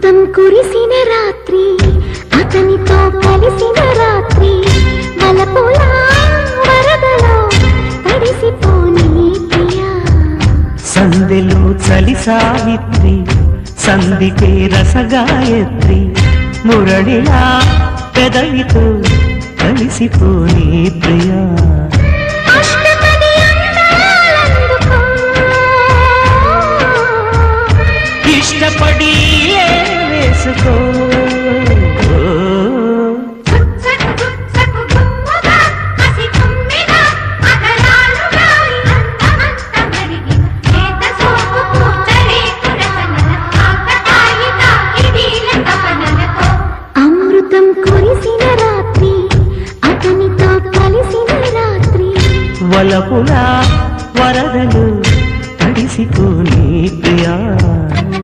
అమృతం కురిసిన రాత్రి అతనితో కలిసిన రాత్రి వలపుల వరదలో తడిసిపోని ప్రియా సందెలు చలి సావిత్రి సందికే రసగాయత్రి మురళిలా పెదవితో కలిసిపోని ప్రియా ఇష్టపడి వేసుకో అమృతం కురిసిన రాత్రి అతనితో కలిసిన రాత్రి వలపులా వరదలు తడిసిపోని ప్రియా